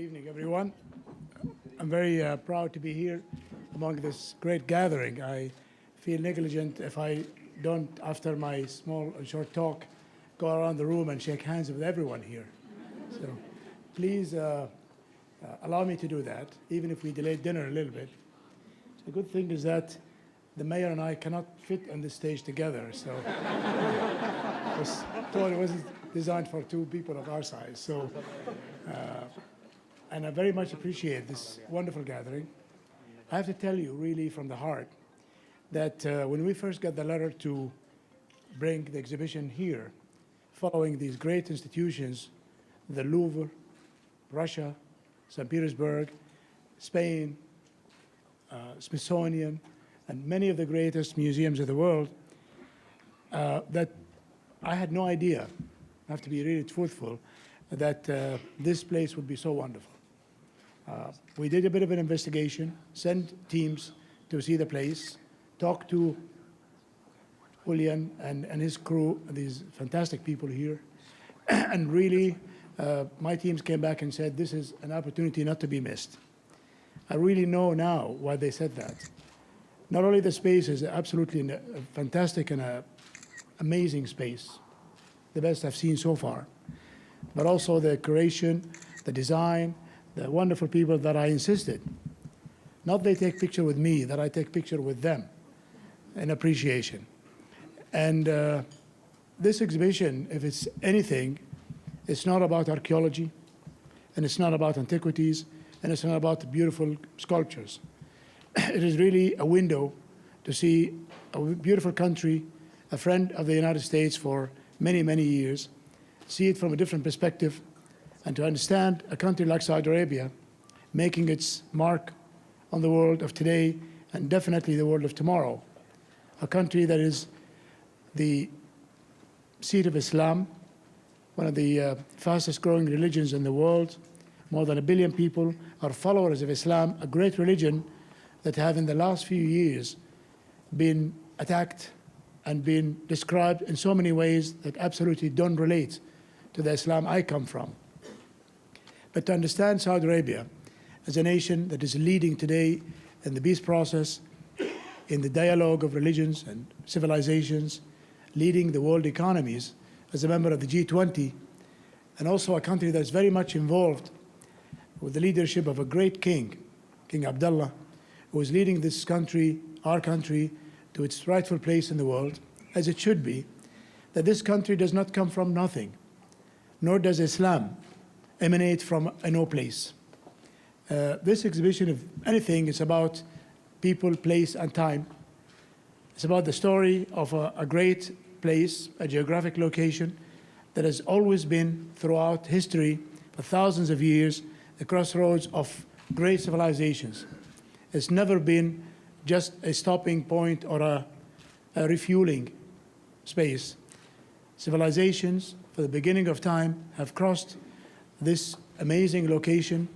evening, everyone. I'm very proud to be here among this great gathering. I feel negligent if I don't, after my small and short talk, go around the room and shake hands with everyone here. So please allow me to do that, even if we delayed dinner a little bit. The good thing is that the mayor and I cannot fit on this stage together, so it wasn't designed for two people of our size. So, and I very much appreciate this wonderful gathering. I have to tell you, really from the heart, that when we first got the letter to bring the exhibition here, following these great institutions, the Louvre, Russia, St. Petersburg, Spain, Smithsonian, and many of the greatest museums of the world, that I had no idea, I have to be really truthful, that this place would be so wonderful. We did a bit of an investigation, sent teams to see the place, talked to Julian and his crew, these fantastic people here, and really my teams came back and said, this is an opportunity not to be missed. I really know now why they said that. Not only the space is absolutely a fantastic and amazing space, the best I've seen so far, but also the curation, the design, the wonderful people that I insisted. Not they take picture with me, that I take picture with them in appreciation. And this exhibition, if it's anything, it's not about archaeology, and it's not about antiquities, and it's not about beautiful sculptures. It is really a window to see a beautiful country, a friend of the United States for many, many years, see it from a different perspective, and to understand a country like Saudi Arabia making its mark on the world of today and definitely the world of tomorrow. A country that is the seat of Islam, one of the fastest growing religions in the world. More than 1 billion people are followers of Islam, a great religion that have in the last few years been attacked and been described in so many ways that absolutely don't relate to the Islam I come from. But to understand Saudi Arabia as a nation that is leading today in the peace process, in the dialogue of religions and civilizations, leading the world economies as a member of the G20, and also a country that's very much involved with the leadership of a great king, King Abdullah, who is leading this country, our country, to its rightful place in the world, as it should be, that this country does not come from nothing, nor does Islam emanate from a no place. This exhibition, if anything, is about people, place, and time. It's about the story of a great place, a geographic location that has always been throughout history for thousands of years, the crossroads of great civilizations. It's never been just a stopping point or a refueling space. Civilizations, for the beginning of time, have crossed this amazing location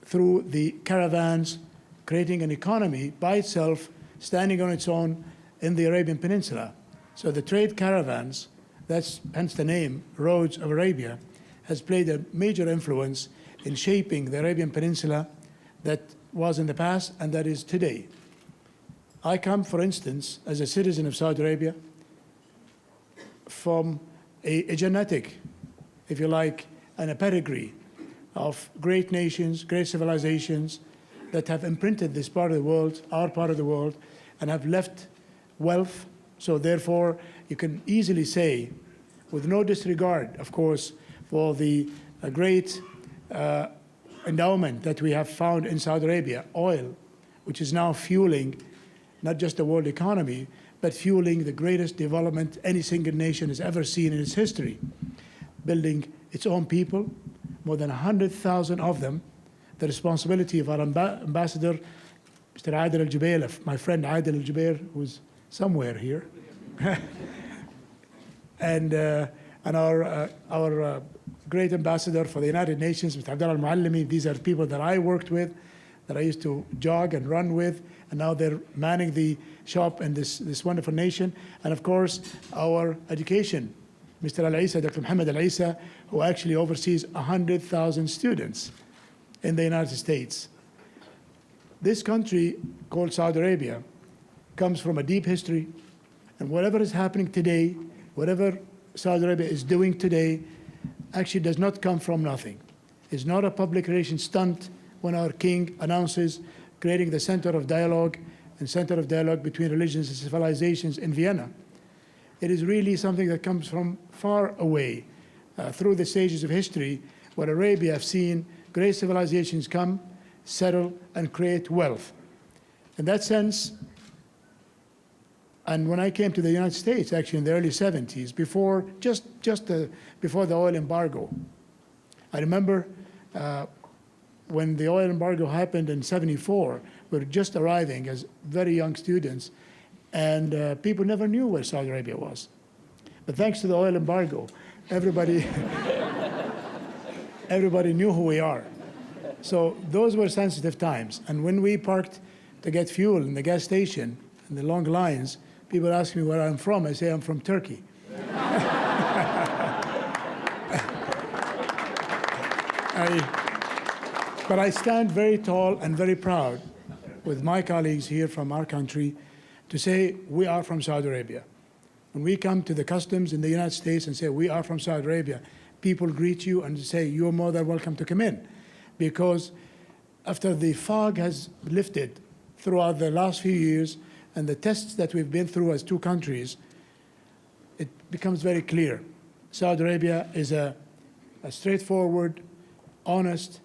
through the caravans, creating an economy by itself, standing on its own in the Arabian Peninsula. So the trade caravans, that's hence the name, Roads of Arabia, has played a major influence in shaping the Arabian Peninsula that was in the past and that is today. I come, for instance, as a citizen of Saudi Arabia, from a genetic, if you like, and a pedigree of great nations, great civilizations that have imprinted this part of the world, our part of the world, and have left wealth. So therefore, you can easily say, with no disregard, of course, for the great endowment that we have found in Saudi Arabia, oil, which is now fueling not just the world economy, but fueling the greatest development any single nation has ever seen in its history, building its own people, more than 100,000 of them, the responsibility of our ambassador, Mr. Adil Al-Jubair, my friend Adil Al-Jubair, who's somewhere here, and our great ambassador for the United Nations, Mr. Abdullah Al-Muallimi. These are people that I worked with, that I used to jog and run with, and now they're manning the shop in this wonderful nation. And of course, our education Mr. Al-Isa, Dr. Muhammad Al-Isa, who actually oversees 100,000 students in the United States. This country called Saudi Arabia comes from a deep history, and whatever is happening today, whatever Saudi Arabia is doing today, actually does not come from nothing. It's not a public relations stunt when our king announces creating the center of dialogue and center of dialogue between religions and civilizations in Vienna. It is really something that comes from far away through the stages of history where Arabia have seen great civilizations come, settle, and create wealth. In that sense, and when I came to the United States, actually in the early 70s, before before the oil embargo, I remember when the oil embargo happened in '74, we were just arriving as very young students, and people never knew where Saudi Arabia was. But thanks to the oil embargo, everybody knew who we are. So those were sensitive times. And when we parked to get fuel in the gas station, in the long lines, people ask me where I'm from. I say I'm from Turkey. But I stand very tall and very proud with my colleagues here from our country to say we are from Saudi Arabia. When we come to the customs in the United States and say we are from Saudi Arabia, people greet you and say you're more than welcome to come in. Because after the fog has lifted throughout the last few years and the tests that we've been through as two countries, it becomes very clear. Saudi Arabia is a straightforward, honest,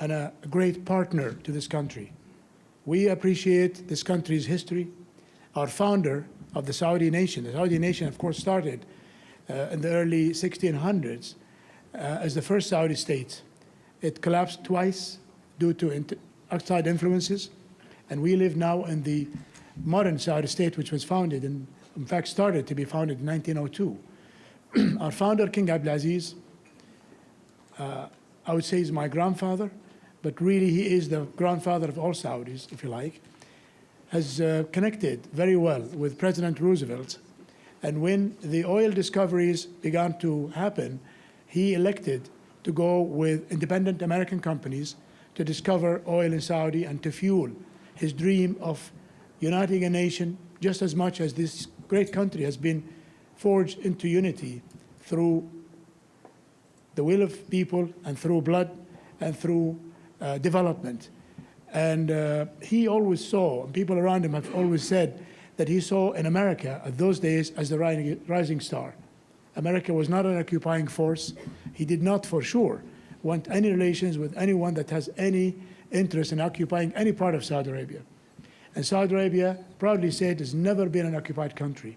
and a great partner to this country. We appreciate this country's history. Our founder of the Saudi nation, of course, started in the early 1600s as the first Saudi state. It collapsed twice due to outside influences, and we live now in the modern Saudi state, which was founded, in fact started to be founded in 1902. Our founder, King Abdulaziz, I would say is my grandfather, but really he is the grandfather of all Saudis, if you like, has connected very well with President Roosevelt. And when the oil discoveries began to happen, he elected to go with independent American companies to discover oil in Saudi and to fuel his dream of uniting a nation just as much as this great country has been forged into unity through the will of people and through blood and through development. And he always saw, and people around him have always said, that he saw in America at those days as the rising star. America was not an occupying force. He did not, for sure, want any relations with anyone that has any interest in occupying any part of Saudi Arabia. And Saudi Arabia, proudly said, has never been an occupied country.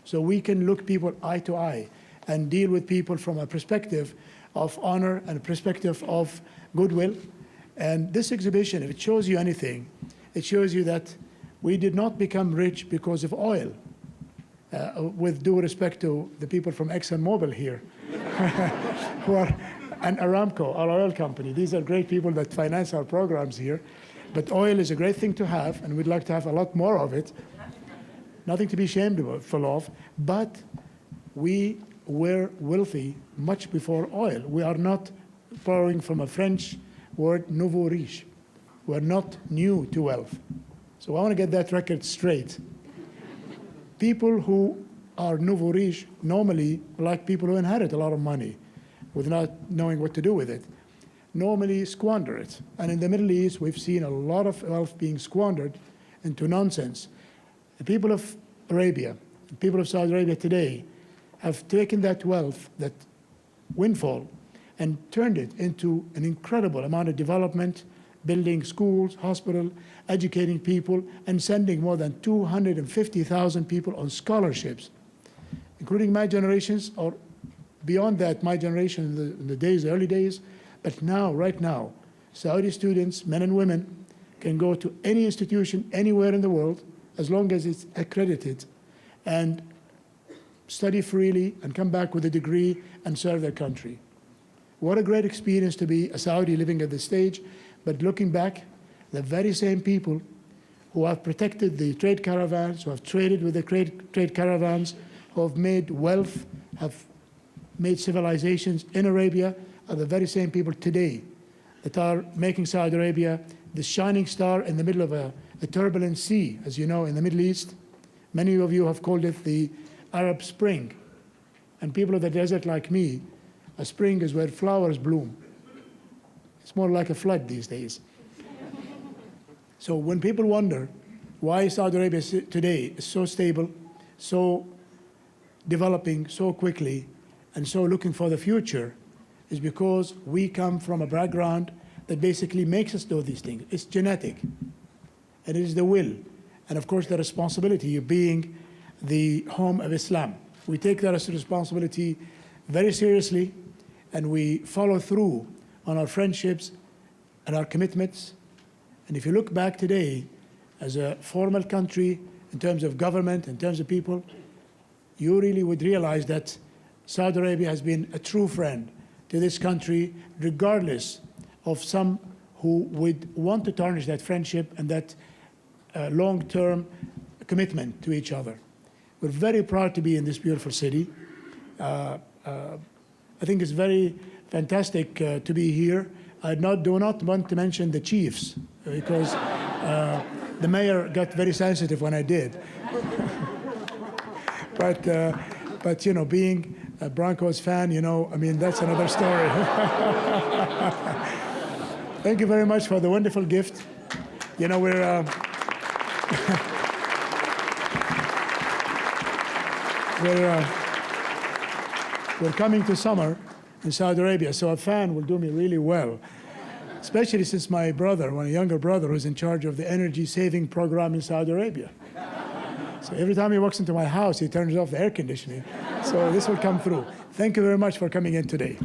So we can look people eye to eye and deal with people from a perspective of honor and a perspective of goodwill. And this exhibition, if it shows you anything, it shows you that we did not become rich because of oil. With due respect to the people from ExxonMobil here, who are, and Aramco, our oil company. These are great people that finance our programs here. But oil is a great thing to have, and we'd like to have a lot more of it. Nothing to be ashamed of, but we were wealthy much before oil. We are not borrowing from a French word, nouveau riche. We're not new to wealth. So I want to get that record straight. People who are nouveau riche normally, like people who inherit a lot of money without knowing what to do with it, normally squander it. And in the Middle East, we've seen a lot of wealth being squandered into nonsense. The people of Arabia, the people of Saudi Arabia today, have taken that wealth, that windfall, and turned it into an incredible amount of development, building schools, hospitals, educating people, and sending more than 250,000 people on scholarships, including my generations, or beyond that, my generation in the early days. But now, right now, Saudi students, men and women, can go to any institution anywhere in the world, as long as it's accredited, and study freely and come back with a degree and serve their country. What a great experience to be a Saudi living at this stage. But looking back, the very same people who have protected the trade caravans, who have traded with the trade caravans, who have made wealth, have made civilizations in Arabia are the very same people today that are making Saudi Arabia the shining star in the middle of a turbulent sea, as you know, in the Middle East. Many of you have called it the Arab Spring. And people of the desert like me, a spring is where flowers bloom. It's more like a flood these days. So when people wonder why Saudi Arabia today is so stable, so developing so quickly, and so looking for the future, is because we come from a background that basically makes us do these things. It's genetic, and it is the will, and of course the responsibility of being the home of Islam. We take that responsibility very seriously, and we follow through on our friendships and our commitments. And if you look back today, as a formal country, in terms of government, in terms of people, you really would realize that Saudi Arabia has been a true friend to this country, regardless of some who would want to tarnish that friendship and that long-term commitment to each other. We're very proud to be in this beautiful city. I think it's very fantastic to be here. I do not want to mention the Chiefs, because the mayor got very sensitive when I did. But you know, being a Broncos fan, you know, I mean, that's another story. Thank you very much for the wonderful gift. You know, we're coming to summer in Saudi Arabia, so a fan will do me really well, especially since my brother, my younger brother, who's in charge of the energy saving program in Saudi Arabia. So every time he walks into my house, he turns off the air conditioning. So this will come through. Thank you very much for coming in today.